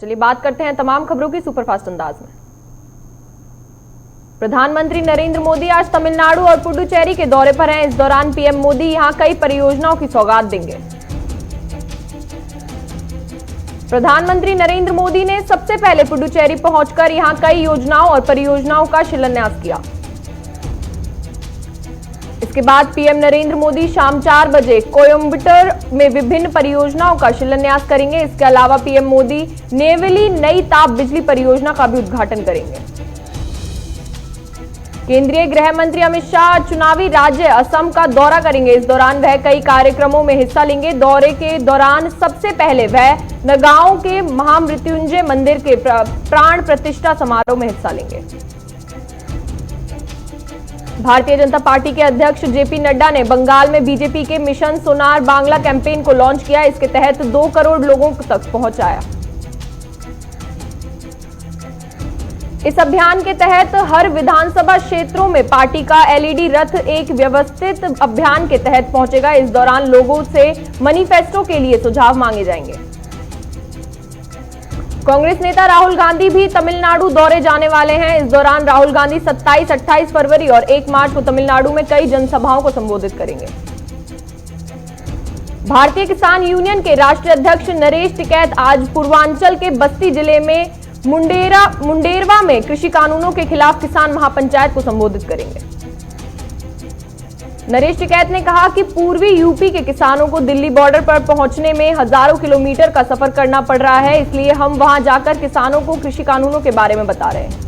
चलिए बात करते हैं तमाम खबरों की सुपरफास्ट अंदाज में। प्रधानमंत्री नरेंद्र मोदी आज तमिलनाडु और पुडुचेरी के दौरे पर हैं। इस दौरान पीएम मोदी यहां कई परियोजनाओं की सौगात देंगे। प्रधानमंत्री नरेंद्र मोदी ने सबसे पहले पुडुचेरी पहुंचकर यहां कई योजनाओं और परियोजनाओं का शिलान्यास किया। इसके बाद पीएम नरेंद्र मोदी शाम 4 बजे कोयम्बटूर में विभिन्न परियोजनाओं का शिलान्यास करेंगे। इसके अलावा पीएम मोदी नेवेली नई ताप बिजली परियोजना का भी उद्घाटन करेंगे। केंद्रीय गृह मंत्री अमित शाह चुनावी राज्य असम का दौरा करेंगे। इस दौरान वह कई कार्यक्रमों में हिस्सा लेंगे। दौरे के दौरान सबसे पहले वह नगांव के महामृत्युंजय मंदिर के प्राण प्रतिष्ठा समारोह में हिस्सा लेंगे। भारतीय जनता पार्टी के अध्यक्ष जेपी नड्डा ने बंगाल में बीजेपी के मिशन सोनार बांग्ला कैंपेन को लॉन्च किया। इसके तहत 2 करोड़ लोगों तक पहुंचाया। इस अभियान के तहत हर विधानसभा क्षेत्रों में पार्टी का एलईडी रथ एक व्यवस्थित अभियान के तहत पहुंचेगा। इस दौरान लोगों से मैनिफेस्टो के लिए सुझाव मांगे जाएंगे। कांग्रेस नेता राहुल गांधी भी तमिलनाडु दौरे जाने वाले हैं। इस दौरान राहुल गांधी 27, 28 फरवरी और 1 मार्च को तमिलनाडु में कई जनसभाओं को संबोधित करेंगे। भारतीय किसान यूनियन के राष्ट्रीय अध्यक्ष नरेश टिकैत आज पूर्वांचल के बस्ती जिले में मुंडेरवा में कृषि कानूनों के खिलाफ किसान महापंचायत को संबोधित करेंगे। नरेश टिकैत ने कहा कि पूर्वी यूपी के किसानों को दिल्ली बॉर्डर पर पहुंचने में हजारों किलोमीटर का सफर करना पड़ रहा है, इसलिए हम वहां जाकर किसानों को कृषि कानूनों के बारे में बता रहे हैं।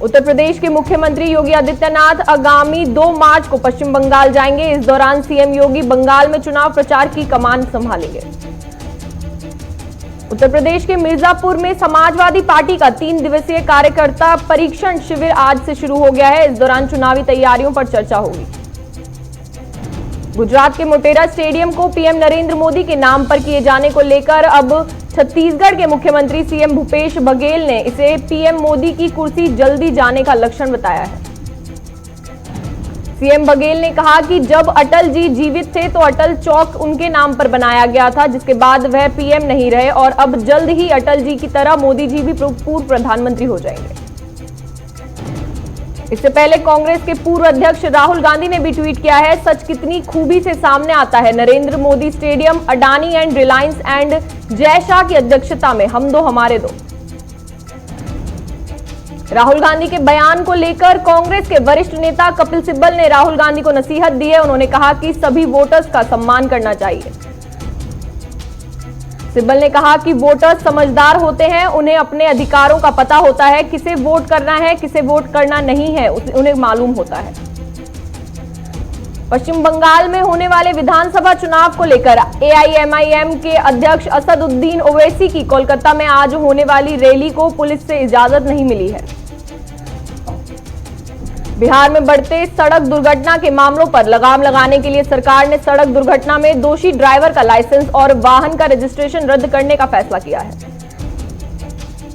उत्तर प्रदेश के मुख्यमंत्री योगी आदित्यनाथ आगामी 2 मार्च को पश्चिम बंगाल जाएंगे। इस दौरान सीएम योगी बंगाल में चुनाव प्रचार की कमान संभालेंगे। उत्तर प्रदेश के मिर्जापुर में समाजवादी पार्टी का 3 दिवसीय कार्यकर्ता परीक्षण शिविर आज से शुरू हो गया है। इस दौरान चुनावी तैयारियों पर चर्चा होगी। गुजरात के मोटेरा स्टेडियम को पीएम नरेंद्र मोदी के नाम पर किए जाने को लेकर अब छत्तीसगढ़ के मुख्यमंत्री सीएम भूपेश बघेल ने इसे पीएम मोदी की कुर्सी जल्दी जाने का लक्षण बताया है। सीएम बघेल ने कहा कि जब अटल जी जीवित थे तो अटल चौक उनके नाम पर बनाया गया था, जिसके बाद वह पीएम नहीं रहे और अब जल्द ही अटल जी की तरह मोदी जी भी पूर्व प्रधानमंत्री हो जाएंगे। इससे पहले कांग्रेस के पूर्व अध्यक्ष राहुल गांधी ने भी ट्वीट किया है, सच कितनी खूबी से सामने आता है। Narendra Modi stadium, Adani and Reliance and Jay Shah की अध्यक्षता में हम दो हमारे दो। राहुल गांधी के बयान को लेकर कांग्रेस के वरिष्ठ नेता कपिल सिब्बल ने राहुल गांधी को नसीहत दी है। उन्होंने कहा कि सभी वोटर्स का सम्मान करना चाहिए। सिब्बल ने कहा कि वोटर्स समझदार होते हैं, उन्हें अपने अधिकारों का पता होता है, किसे वोट करना है, किसे वोट करना नहीं है, उन्हें मालूम होता है। पश्चिम बंगाल में होने वाले विधानसभा चुनाव को लेकर एआईएमआईएम के अध्यक्ष असदुद्दीन ओवैसी की कोलकाता में आज होने वाली रैली को पुलिस से इजाजत नहीं मिली है। बिहार में बढ़ते सड़क दुर्घटना के मामलों पर लगाम लगाने के लिए सरकार ने सड़क दुर्घटना में दोषी ड्राइवर का लाइसेंस और वाहन का रजिस्ट्रेशन रद्द करने का फैसला किया है।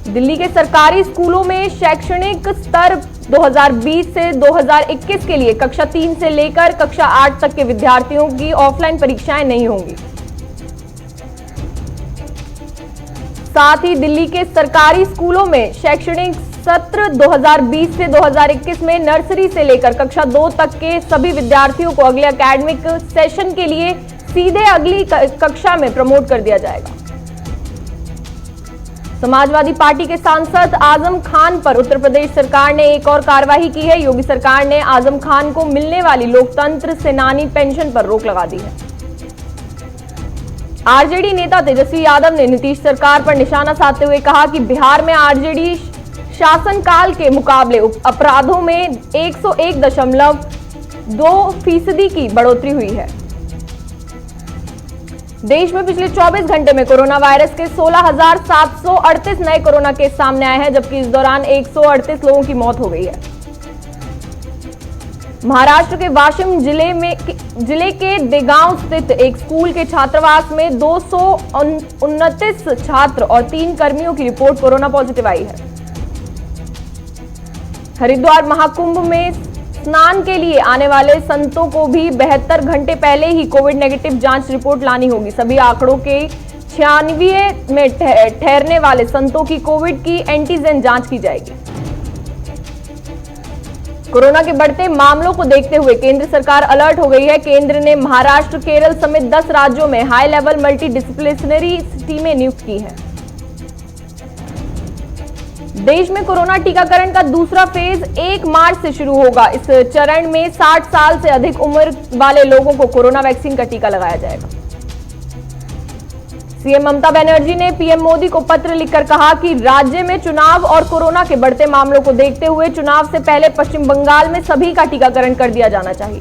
दिल्ली के सरकारी स्कूलों में शैक्षणिक स्तर 2020 से 2021 के लिए कक्षा 3 से लेकर कक्षा 8 तक के विद्यार्थियों की ऑफलाइन परीक्षाएं नहीं होंगी। साथ ही दिल्ली के सरकारी स्कूलों में शैक्षणिक सत्र 2020 से 2021 में नर्सरी से लेकर कक्षा 2 तक के सभी विद्यार्थियों को अगले एकेडमिक सेशन के लिए सीधे अगली कक्षा में प्रमोट कर दिया जाएगा। समाजवादी पार्टी के सांसद आजम खान पर उत्तर प्रदेश सरकार ने एक और कार्रवाई की है। योगी सरकार ने आजम खान को मिलने वाली लोकतंत्र सेनानी पेंशन पर रोक लगा दी है। आरजेडी नेता तेजस्वी यादव ने नीतीश सरकार पर निशाना साधते हुए कहा कि बिहार में आरजेडी शासनकाल के मुकाबले अपराधों में 101.2% की बढ़ोतरी हुई है। देश में पिछले 24 घंटे में कोरोना वायरस के 16,738 नए कोरोना केस सामने आए हैं, जबकि इस दौरान 138 लोगों की मौत हो गई है। महाराष्ट्र के वाशिम जिले के देगांव स्थित एक स्कूल के छात्रावास में 229 छात्र और 3 कर्मियों की रिपोर्ट कोरोना पॉजिटिव आई है। हरिद्वार महाकुंभ में स्नान के लिए आने वाले संतों को भी 72 घंटे पहले ही कोविड नेगेटिव जांच रिपोर्ट लानी होगी। सभी आंकड़ों के 96 में ठहरने वाले संतों की कोविड की एंटीजन जांच की जाएगी। कोरोना के बढ़ते मामलों को देखते हुए केंद्र सरकार अलर्ट हो गई है। केंद्र ने महाराष्ट्र, केरल समेत 10 राज्यों में हाई लेवल मल्टी डिसिप्लिनरी टीमें नियुक्त की हैं। देश में कोरोना टीकाकरण का दूसरा फेज 1 मार्च से शुरू होगा। इस चरण में 60 साल से अधिक उम्र वाले लोगों को कोरोना वैक्सीन का टीका लगाया जाएगा। सीएम ममता बनर्जी ने पीएम मोदी को पत्र लिखकर कहा कि राज्य में चुनाव और कोरोना के बढ़ते मामलों को देखते हुए चुनाव से पहले पश्चिम बंगाल में सभी का टीकाकरण कर दिया जाना चाहिए।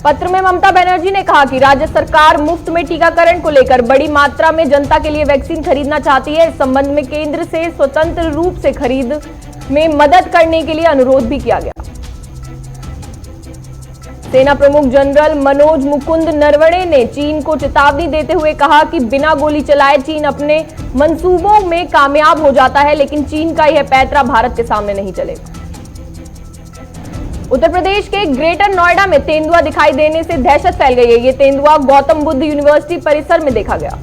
पत्र में ममता बनर्जी ने कहा कि राज्य सरकार मुफ्त में टीकाकरण को लेकर बड़ी मात्रा में जनता के लिए वैक्सीन खरीदना चाहती है। इस संबंध में केंद्र से स्वतंत्र रूप से खरीद में मदद करने के लिए अनुरोध भी किया गया। सेना प्रमुख जनरल मनोज मुकुंद नरवणे ने चीन को चेतावनी देते हुए कहा कि बिना गोली चलाए चीन अपने मंसूबों में कामयाब हो जाता है, लेकिन चीन का यह पैंतरा भारत के सामने नहीं चलेगा। उत्तर प्रदेश के ग्रेटर नोएडा में तेंदुआ दिखाई देने से दहशत फैल गई है। यह तेंदुआ गौतम बुद्ध यूनिवर्सिटी परिसर में देखा गया।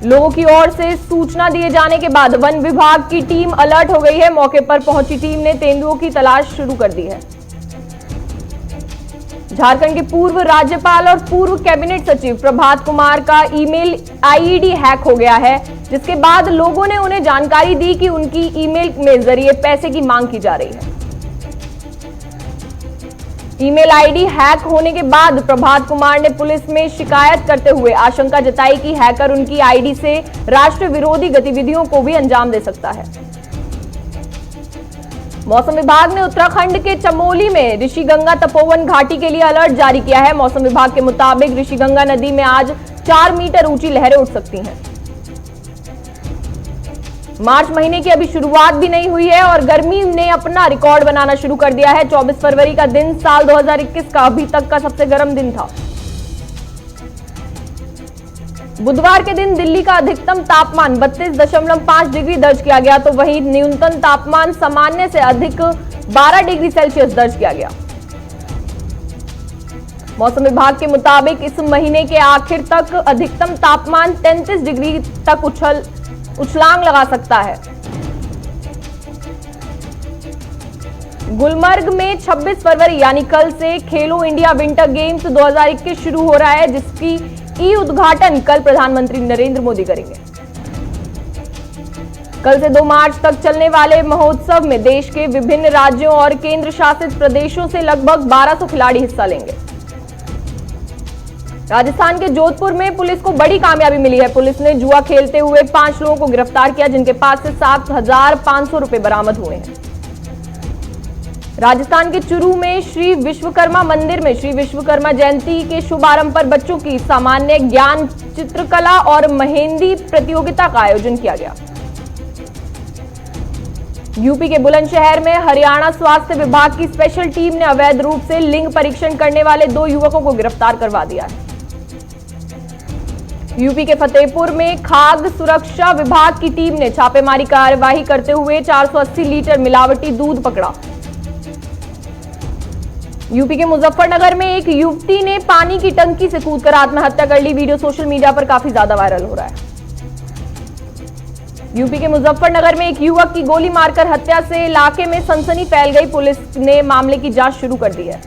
लोगों की ओर से सूचना दिए जाने के बाद वन विभाग की टीम अलर्ट हो गई है। मौके पर पहुंची टीम ने तेंदुओं की तलाश शुरू कर दी है। झारखंड के पूर्व राज्यपाल और पूर्व कैबिनेट सचिव प्रभात कुमार का ईमेल आईडी हैक हो गया है, जिसके बाद लोगों ने उन्हें जानकारी दी कि उनकी ईमेल में जरिए पैसे की मांग की जा रही है। ईमेल आईडी हैक होने के बाद प्रभात कुमार ने पुलिस में शिकायत करते हुए आशंका जताई कि हैकर उनकी आईडी से राष्ट्र विरोधी गतिविधियों को भी अंजाम दे सकता है। मौसम विभाग ने उत्तराखंड के चमोली में ऋषिगंगा तपोवन घाटी के लिए अलर्ट जारी किया है। मौसम विभाग के मुताबिक ऋषिगंगा नदी में आज 4 मीटर ऊंची लहरें उठ सकती हैं। मार्च महीने की अभी शुरुआत भी नहीं हुई है और गर्मी ने अपना रिकॉर्ड बनाना शुरू कर दिया है। 24 फरवरी का दिन साल 2021 का अभी तक का सबसे गर्म दिन था। बुधवार के दिन दिल्ली का अधिकतम तापमान 32.5 डिग्री दर्ज किया गया, तो वहीं न्यूनतम तापमान सामान्य से अधिक 12 डिग्री सेल्सियस दर्ज किया गया। मौसम विभाग के मुताबिक इस महीने के आखिर तक अधिकतम तापमान 33 डिग्री तक उछलांग लगा सकता है। गुलमर्ग में 26 फरवरी यानी कल से खेलो इंडिया विंटर गेम्स 2021 शुरू हो रहा है, जिसकी उद्घाटन कल प्रधानमंत्री नरेंद्र मोदी करेंगे। कल से 2 मार्च तक चलने वाले महोत्सव में देश के विभिन्न राज्यों और केंद्र शासित प्रदेशों से लगभग 1200 खिलाड़ी हिस्सा लेंगे। राजस्थान के जोधपुर में पुलिस को बड़ी कामयाबी मिली है। पुलिस ने जुआ खेलते हुए 5 लोगों को गिरफ्तार किया, जिनके पास से 7,500 रुपए बरामद हुए हैं। राजस्थान के चुरू में श्री विश्वकर्मा मंदिर में श्री विश्वकर्मा जयंती के शुभारंभ पर बच्चों की सामान्य ज्ञान, चित्रकला और मेहंदी प्रतियोगिता का आयोजन किया गया। यूपी के बुलंदशहर में हरियाणा स्वास्थ्य विभाग की स्पेशल टीम ने अवैध रूप से लिंग परीक्षण करने वाले 2 युवकों को गिरफ्तार करवा दिया है। यूपी के फतेहपुर में खाद्य सुरक्षा विभाग की टीम ने छापेमारी कार्रवाई करते हुए 480 लीटर मिलावटी दूध पकड़ा। यूपी के मुजफ्फरनगर में एक युवती ने पानी की टंकी से कूदकर आत्महत्या कर ली। वीडियो सोशल मीडिया पर काफी ज्यादा वायरल हो रहा है। यूपी के मुजफ्फरनगर में एक युवक की गोली मारकर हत्या से इलाके में सनसनी फैल गई। पुलिस ने मामले की जांच शुरू कर दी है।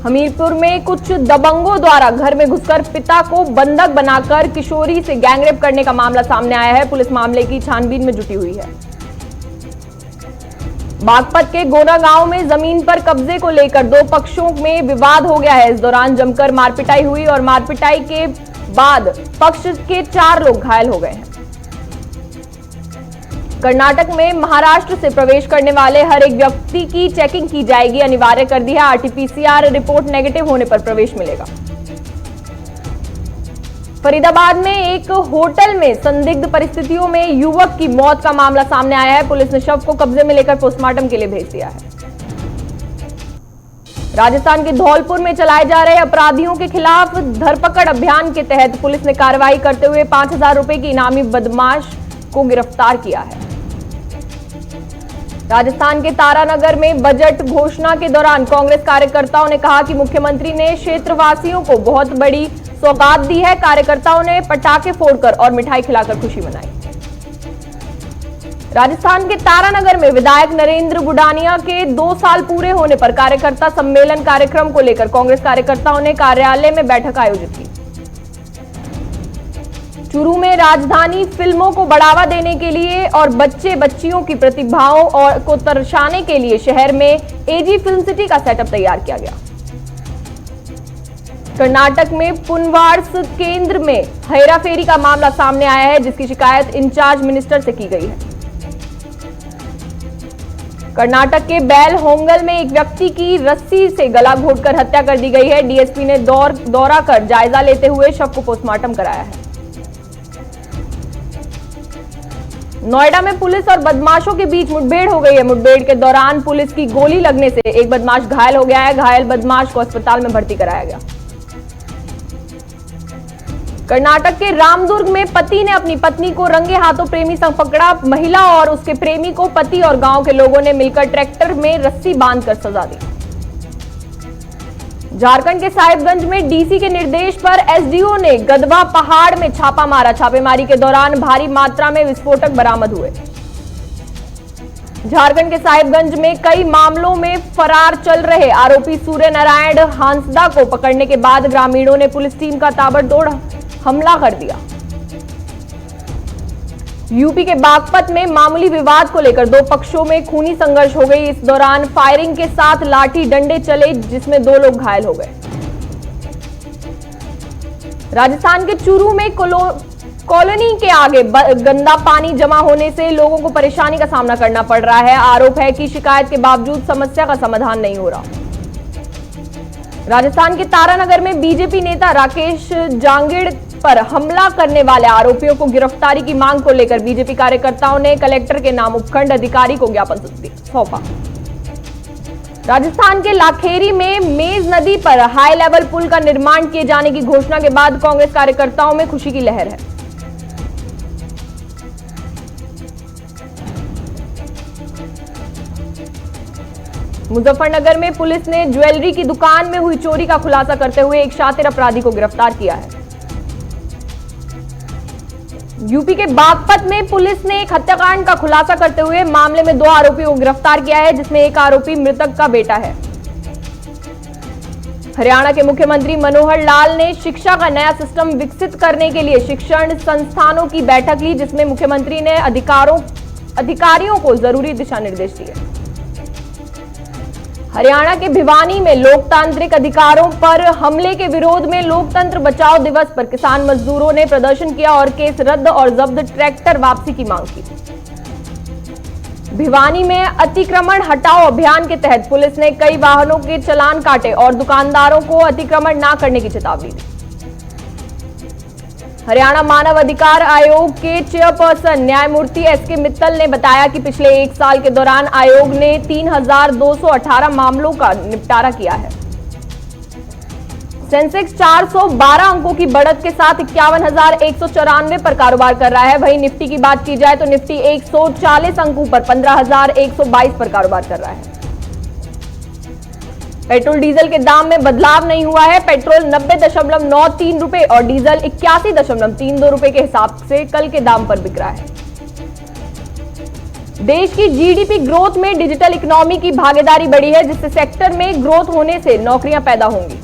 हमीरपुर में कुछ दबंगों द्वारा घर में घुसकर पिता को बंधक बनाकर किशोरी से गैंगरेप करने का मामला सामने आया है। पुलिस मामले की छानबीन में जुटी हुई है। बागपत के गोरा गांव में जमीन पर कब्जे को लेकर 2 पक्षों में विवाद हो गया है। इस दौरान जमकर मारपिटाई हुई और मारपिटाई के बाद पक्ष के 4 लोग घायल हो गए हैं। कर्नाटक में महाराष्ट्र से प्रवेश करने वाले हर एक व्यक्ति की चेकिंग की जाएगी, अनिवार्य कर दी है। आरटीपीसीआर रिपोर्ट नेगेटिव होने पर प्रवेश मिलेगा। फरीदाबाद में एक होटल में संदिग्ध परिस्थितियों में युवक की मौत का मामला सामने आया है। पुलिस ने शव को कब्जे में लेकर पोस्टमार्टम के लिए भेज दिया है। राजस्थान के धौलपुर में चलाए जा रहे अपराधियों के खिलाफ धरपकड़ अभियान के तहत पुलिस ने कार्रवाई करते हुए 5,000 रुपए की इनामी बदमाश को गिरफ्तार किया है। राजस्थान के तारानगर में बजट घोषणा के दौरान कांग्रेस कार्यकर्ताओं ने कहा कि मुख्यमंत्री ने क्षेत्रवासियों को बहुत बड़ी सौगात दी है। कार्यकर्ताओं ने पटाखे फोड़कर और मिठाई खिलाकर खुशी मनाई। राजस्थान के तारानगर में विधायक नरेंद्र गुडानिया के 2 साल पूरे होने पर कार्यकर्ता सम्मेलन कार्यक्रम को लेकर कांग्रेस कार्यकर्ताओं ने कार्यालय में बैठक आयोजित की। चूरू में राजधानी फिल्मों को बढ़ावा देने के लिए और बच्चे बच्चियों की प्रतिभाओं और को दर्शाने के लिए शहर में एजी फिल्म सिटी का सेटअप तैयार किया गया। कर्नाटक में पुनवार्स केंद्र में हेराफेरी का मामला सामने आया है, जिसकी शिकायत इंचार्ज मिनिस्टर से की गई है। कर्नाटक के बैल होंगल में एक व्यक्ति की रस्सी से गला घोंटकर हत्या कर दी गई है। डीएसपी ने दौरा कर जायजा लेते हुए शव को पोस्टमार्टम कराया है। नोएडा में पुलिस और बदमाशों के बीच मुठभेड़ हो गई है। मुठभेड़ के दौरान पुलिस की गोली लगने से एक बदमाश घायल हो गया है। घायल बदमाश को अस्पताल में भर्ती कराया गया। कर्नाटक के रामदुर्ग में पति ने अपनी पत्नी को रंगे हाथों प्रेमी संग पकड़ा। महिला और उसके प्रेमी को पति और गांव के लोगों ने मिलकर ट्रैक्टर में रस्सी बांधकर सजा दी। झारखंड के साहिबगंज में डीसी के निर्देश पर एसडीओ ने गदवा पहाड़ में छापा मारा। छापेमारी के दौरान भारी मात्रा में विस्फोटक बरामद हुए। झारखंड के साहिबगंज में कई मामलों में फरार चल रहे आरोपी सूर्य नारायण हांसदा को पकड़ने के बाद ग्रामीणों ने पुलिस टीम का ताबड़तोड़ हमला कर दिया। यूपी के बागपत में मामूली विवाद को लेकर 2 पक्षों में खूनी संघर्ष हो गई। इस दौरान फायरिंग के साथ लाठी डंडे चले, जिसमें 2 लोग घायल हो गए। राजस्थान के चूरू में कॉलोनी के आगे गंदा पानी जमा होने से लोगों को परेशानी का सामना करना पड़ रहा है। आरोप है कि शिकायत के बावजूद समस्या का समाधान नहीं हो रहा। राजस्थान के तारानगर में बीजेपी नेता राकेश जांगिड़ पर हमला करने वाले आरोपियों को गिरफ्तारी की मांग को लेकर बीजेपी कार्यकर्ताओं ने कलेक्टर के नाम उपखंड अधिकारी को ज्ञापन सौंपा। राजस्थान के लाखेरी में मेज नदी पर हाई लेवल पुल का निर्माण किए जाने की घोषणा के बाद कांग्रेस कार्यकर्ताओं में खुशी की लहर है। मुजफ्फरनगर में पुलिस ने ज्वेलरी की दुकान में हुई चोरी का खुलासा करते हुए एक शातिर अपराधी को गिरफ्तार किया है। यूपी के बागपत में पुलिस ने एक हत्याकांड का खुलासा करते हुए मामले में 2 आरोपियों को गिरफ्तार किया है, जिसमें एक आरोपी मृतक का बेटा है। हरियाणा के मुख्यमंत्री मनोहर लाल ने शिक्षा का नया सिस्टम विकसित करने के लिए शिक्षण संस्थानों की बैठक ली, जिसमें मुख्यमंत्री ने अधिकारियों को जरूरी दिशा निर्देश दिए। हरियाणा के भिवानी में लोकतांत्रिक अधिकारों पर हमले के विरोध में लोकतंत्र बचाओ दिवस पर किसान मजदूरों ने प्रदर्शन किया और केस रद्द और जब्त ट्रैक्टर वापसी की मांग की। भिवानी में अतिक्रमण हटाओ अभियान के तहत पुलिस ने कई वाहनों के चालान काटे और दुकानदारों को अतिक्रमण न करने की चेतावनी दी। हरियाणा मानव अधिकार आयोग के चेयरपर्सन न्यायमूर्ति एसके मित्तल ने बताया कि पिछले 1 साल के दौरान आयोग ने 3218 मामलों का निपटारा किया है। सेंसेक्स 412 अंकों की बढ़त के साथ 51,194 पर कारोबार कर रहा है। वहीं निफ्टी की बात की जाए तो निफ्टी 140 अंकों पर 15,122 पर कारोबार कर रहा है। पेट्रोल डीजल के दाम में बदलाव नहीं हुआ है। पेट्रोल 90.93 रुपए और डीजल 81.32 रुपए के हिसाब से कल के दाम पर बिक रहा है। देश की जीडीपी ग्रोथ में डिजिटल इकोनॉमी की भागीदारी बढ़ी है, जिससे सेक्टर में ग्रोथ होने से नौकरियां पैदा होंगी।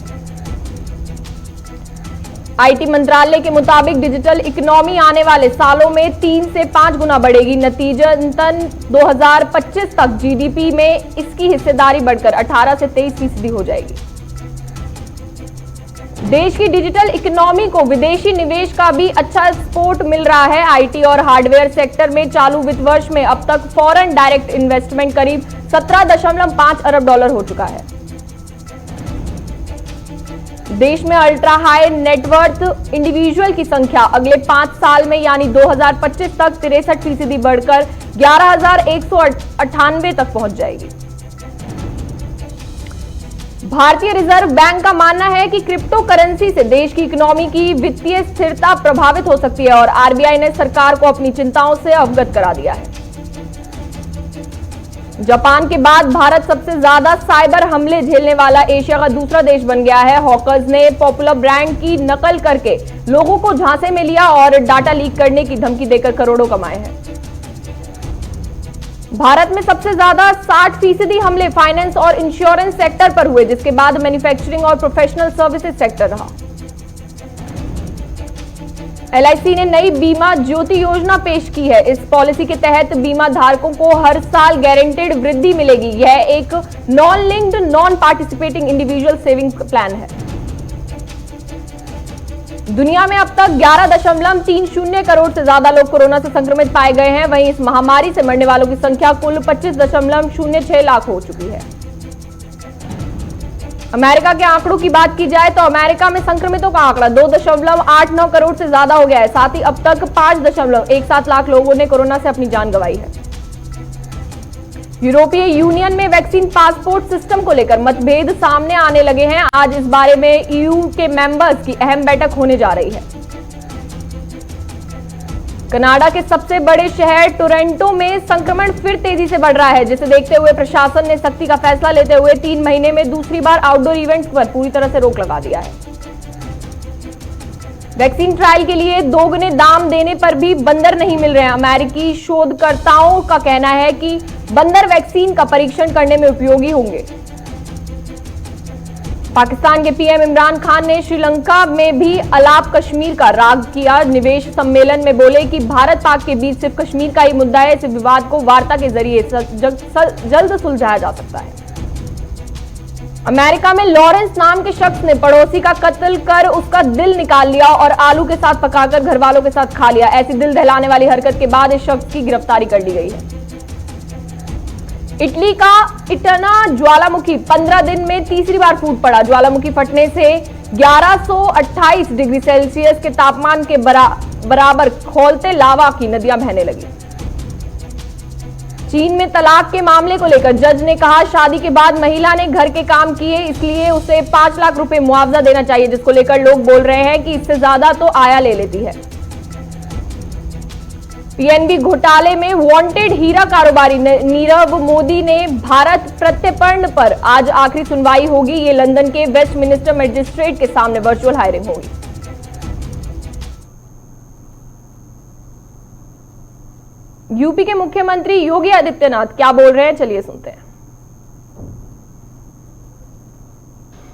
आईटी मंत्रालय के मुताबिक डिजिटल इकोनॉमी आने वाले सालों में 3 से 5 गुना बढ़ेगी। नतीजतन 2025 तक जीडीपी में इसकी हिस्सेदारी बढ़कर 18 से 23% हो जाएगी। देश की डिजिटल इकोनॉमी को विदेशी निवेश का भी अच्छा सपोर्ट मिल रहा है। आईटी और हार्डवेयर सेक्टर में चालू वित्त वर्ष में अब तक फॉरेन डायरेक्ट इन्वेस्टमेंट करीब 17.5 अरब डॉलर हो चुका है। देश में अल्ट्रा हाई नेटवर्थ इंडिविजुअल की संख्या अगले 5 साल में यानी 2025 तक 63% बढ़कर 11,198 तक पहुंच जाएगी। भारतीय रिजर्व बैंक का मानना है कि क्रिप्टो करेंसी से देश की इकोनॉमी की वित्तीय स्थिरता प्रभावित हो सकती है और आरबीआई ने सरकार को अपनी चिंताओं से अवगत करा दिया है। जापान के बाद भारत सबसे ज्यादा साइबर हमले झेलने वाला एशिया का दूसरा देश बन गया है। हैकर्स ने पॉपुलर ब्रांड की नकल करके लोगों को झांसे में लिया और डाटा लीक करने की धमकी देकर करोड़ों कमाए हैं। भारत में सबसे ज्यादा 60% हमले फाइनेंस और इंश्योरेंस सेक्टर पर हुए, जिसके बाद मैन्युफैक्चरिंग और प्रोफेशनल सर्विसेज सेक्टर रहा। LIC ने नई बीमा ज्योति योजना पेश की है। इस पॉलिसी के तहत बीमा धारकों को हर साल गारंटेड वृद्धि मिलेगी। यह एक non linked non participating individual saving plan है। दुनिया में अब तक 11.30 करोड़ से ज्यादा लोग कोरोना से संक्रमित पाए गए हैं। वहीं इस महामारी से मरने वालों की संख्या कुल 25.06 लाख हो चुकी है। अमेरिका के आंकड़ों की बात की जाए तो अमेरिका में संक्रमितों का आंकड़ा 2.89 करोड़ से ज्यादा हो गया है। साथ ही अब तक 5.17 लाख लोगों ने कोरोना से अपनी जान गंवाई है। यूरोपीय यूनियन में वैक्सीन पासपोर्ट सिस्टम को लेकर मतभेद सामने आने लगे हैं। आज इस बारे में EU के मेंबर्स की अहम बैठक होने जा रही है। कनाडा के सबसे बड़े शहर टोरंटो में संक्रमण फिर तेजी से बढ़ रहा है, जिसे देखते हुए प्रशासन ने सख्ती का फैसला लेते हुए 3 महीने में दूसरी बार आउटडोर इवेंट्स पर पूरी तरह से रोक लगा दिया है। वैक्सीन ट्रायल के लिए दोगुने दाम देने पर भी बंदर नहीं मिल रहे हैं। अमेरिकी शोधकर्ताओं का कहना है कि बंदर वैक्सीन का परीक्षण करने में उपयोगी होंगे। पाकिस्तान के PM इमरान खान ने श्रीलंका में भी अलाप कश्मीर का राग किया। निवेश सम्मेलन में बोले कि भारत पाक के बीच सिर्फ कश्मीर का ही मुद्दा है। इस विवाद को वार्ता के जरिए जल्द सुलझाया जा सकता है। अमेरिका में लॉरेंस नाम के शख्स ने पड़ोसी का कत्ल कर उसका दिल निकाल लिया और आलू के साथ पकाकर घर वालों के साथ खा लिया। ऐसी दिल दहलाने वाली हरकत के बाद इस शख्स की गिरफ्तारी कर ली गई है। इटली का इटना ज्वालामुखी 15 दिन में तीसरी बार फूट पड़ा। ज्वालामुखी फटने से 1128 डिग्री सेल्सियस के तापमान के बराबर खौलते लावा की नदियां बहने लगी। चीन में तलाक के मामले को लेकर जज ने कहा, शादी के बाद महिला ने घर के काम किए इसलिए उसे 5 लाख रुपए मुआवजा देना चाहिए, जिसको लेकर लोग बोल रहे हैं कि इससे ज्यादा तो आया ले लेती है। PNB घोटाले में वांटेड हीरा कारोबारी नीरव मोदी ने भारत प्रत्यर्पण पर आज आखिरी सुनवाई होगी। ये लंदन के वेस्टमिनिस्टर मजिस्ट्रेट के सामने वर्चुअल हायरिंग होगी। यूपी के मुख्यमंत्री योगी आदित्यनाथ क्या बोल रहे हैं, चलिए सुनते हैं।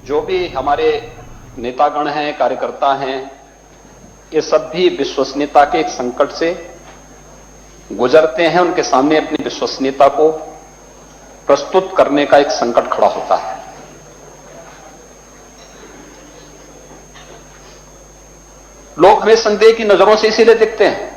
जो भी हमारे नेतागण हैं, कार्यकर्ता हैं, ये सब भी विश्वसनीयता के एक संकट से गुजरते हैं। उनके सामने अपनी विश्वसनीयता को प्रस्तुत करने का एक संकट खड़ा होता है। लोग हमें संदेह की नजरों से इसीलिए देखते हैं